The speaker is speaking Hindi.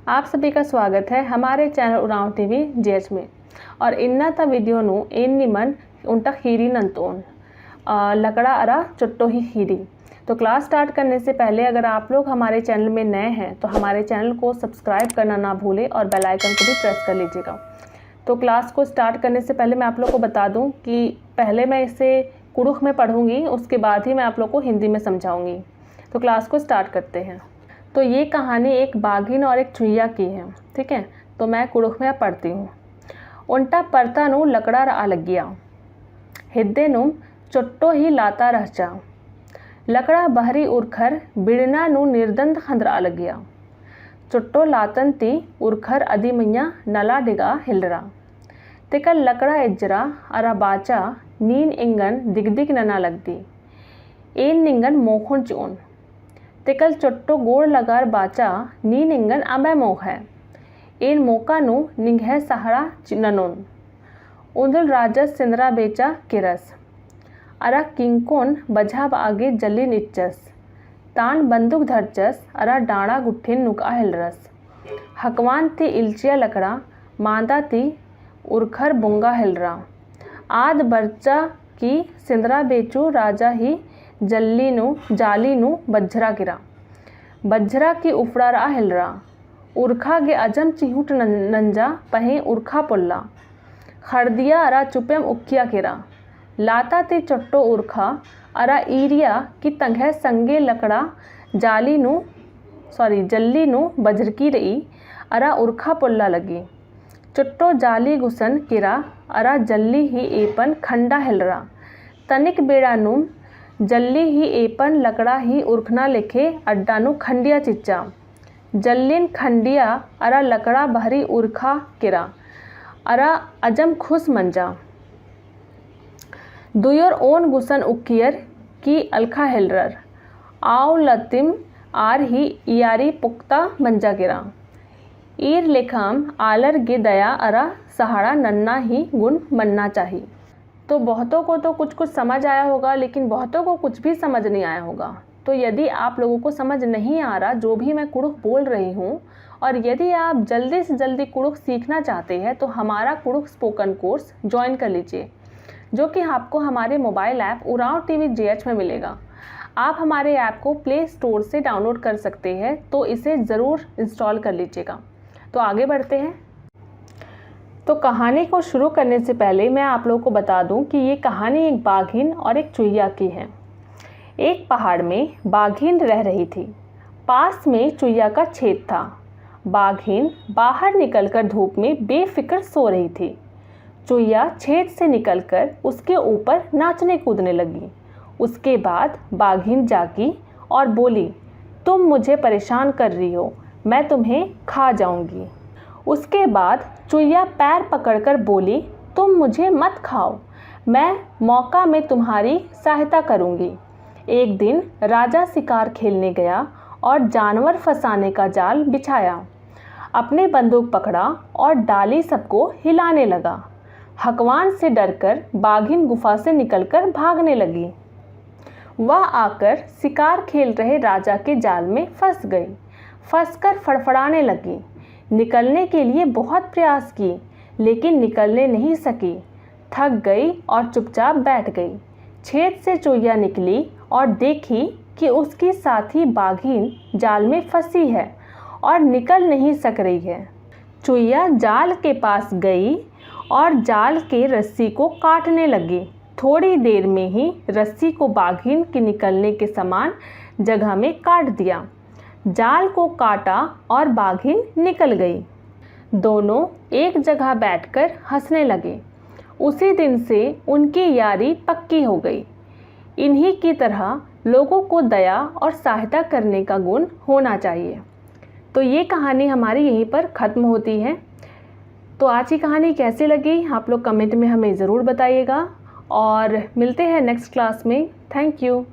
आप सभी का स्वागत है हमारे चैनल उरांव टीवी जीएच में। और इन्ना वीडियो निमन उनटा खीरी नंतोन लकड़ा अरा चुट्टो ही खीरी। तो क्लास स्टार्ट करने से पहले अगर आप लोग हमारे चैनल में नए हैं तो हमारे चैनल को सब्सक्राइब करना ना भूलें और बेल आइकन को भी प्रेस कर लीजिएगा। तो क्लास को स्टार्ट करने से पहले मैं आप लोग को बता दूं कि पहले मैं इसे कुड़ुख में पढ़ूंगी, उसके बाद ही मैं आप लोग को हिंदी में समझाऊंगी। तो क्लास को स्टार्ट करते हैं। तो ये कहानी एक बाघिन और एक चुईया की है, ठीक है। तो मैं कुड़ुख में पढ़ती हूँ। उनटा परता नू लकड़ा आ लग गया, हिद्दे नू चुट्टो ही लाता रह जा। लकड़ा बहरी उरखर बिड़ना नू निर्दंत खंदरा लग गया। चुट्टो लातन ती उरखर अदी मैया नला डिगा हिलरा। तिकल लकड़ा इजरा अरा बाचा नीन इंगन दिगदिग नना लगती। एन निंगन मोखुन चून तिकल चुट्टो गोड़ लगार बाचा नी निंगन अबे मोख है। एन मोका नु निंघे सहारा ननोन। उंदल राजा सिंदरा बेचा किरस अरा किंकोन बझाब आगे जल्ली निच्चस। तान बंदूक धरचस अरा डाड़ा गुट्ठिन नुका हिलरस। हकवान ती इल्चिया लकड़ा मांदा ती उरखर बुंगा हिलरा। आद बर्चा की सिंदरा बेचू राजा ही जाली नु बज्झरा गिरा। बज्झरा की उफड़ा रा हिलरा। उरखा गे अजम चिहुट नंजा पहे उरखा पुल्ला। खड़दिया अरा चुपेम उक्किया किरा। लाता ते चट्टो उरखा अरा ईरिया की तंगे संगे लकड़ा जल्ली नु बजरकी रही अरा उरखा पुल्ला लगी। चुट्टो जाली गुसन किरा अरा जल्ली ही एपन खंडा हिलरा। तनिक बेड़ा नु जल्ली ही एपन लकड़ा ही उरखना लिखे अड्डा नु खंडिया चिच्चा। जल्लिन खंडिया अरा लकड़ा बहरी उरखा किरा अरा अजम खुश मंजा। दुयोर ओन गुसन उक्कियर की अलखा हिलरर। आव लतिम आर ही इयारी पुख्ता मंजा गिरा। ईर लेखाम आलर गे दया अरा सहारा नन्ना ही गुण मनना चाहिए। तो बहुतों को तो कुछ समझ आया होगा, लेकिन बहुतों को कुछ भी समझ नहीं आया होगा। तो यदि आप लोगों को समझ नहीं आ रहा जो भी मैं कुड़ुख बोल रही हूँ, और यदि आप जल्दी से जल्दी कुड़ुख सीखना चाहते हैं तो हमारा कुड़ुख स्पोकन कोर्स ज्वाइन कर लीजिए, जो कि आपको हमारे mobile app Oraon TV GH में मिलेगा। आप हमारे ऐप को प्ले स्टोर से डाउनलोड कर सकते हैं, तो इसे ज़रूर इंस्टॉल कर लीजिएगा। तो आगे बढ़ते हैं। तो कहानी को शुरू करने से पहले मैं आप लोगों को बता दूं कि ये कहानी एक बाघिन और एक चुईया की है। एक पहाड़ में बाघिन रह रही थी। पास में चुईया का छेद था। बाघिन बाहर निकलकर धूप में बेफिक्र सो रही थी। चुईया छेद से निकलकर उसके ऊपर नाचने कूदने लगी। उसके बाद बाघिन जागी और बोली, तुम मुझे परेशान कर रही हो, मैं तुम्हें खा जाऊंगी। उसके बाद चुईया पैर पकड़कर बोली, तुम मुझे मत खाओ, मैं मौका में तुम्हारी सहायता करूंगी। एक दिन राजा शिकार खेलने गया और जानवर फंसाने का जाल बिछाया। अपने बंदूक पकड़ा और डाली सबको हिलाने लगा। हकवान से डरकर बाघिन गुफा से निकलकर भागने लगी। वह आकर शिकार खेल रहे राजा के जाल में फंस गई। फंसकर फड़फड़ाने लगी। निकलने के लिए बहुत प्रयास की, लेकिन निकलने नहीं सकी। थक गई और चुपचाप बैठ गई। छेद से चुईया निकली और देखी कि उसकी साथी बाघिन जाल में फंसी है और निकल नहीं सक रही है। चुईया जाल के पास गई और जाल के रस्सी को काटने लगी। थोड़ी देर में ही रस्सी को बाघिन के निकलने के समान जगह में काट दिया। जाल को काटा और बाघिन निकल गई। दोनों एक जगह बैठकर हंसने लगे। उसी दिन से उनकी यारी पक्की हो गई। इन्हीं की तरह लोगों को दया और सहायता करने का गुण होना चाहिए। तो ये कहानी हमारी यहीं पर ख़त्म होती है। तो आज की कहानी कैसी लगी आप लोग कमेंट में हमें ज़रूर बताइएगा, और मिलते हैं नेक्स्ट क्लास में। Thank you.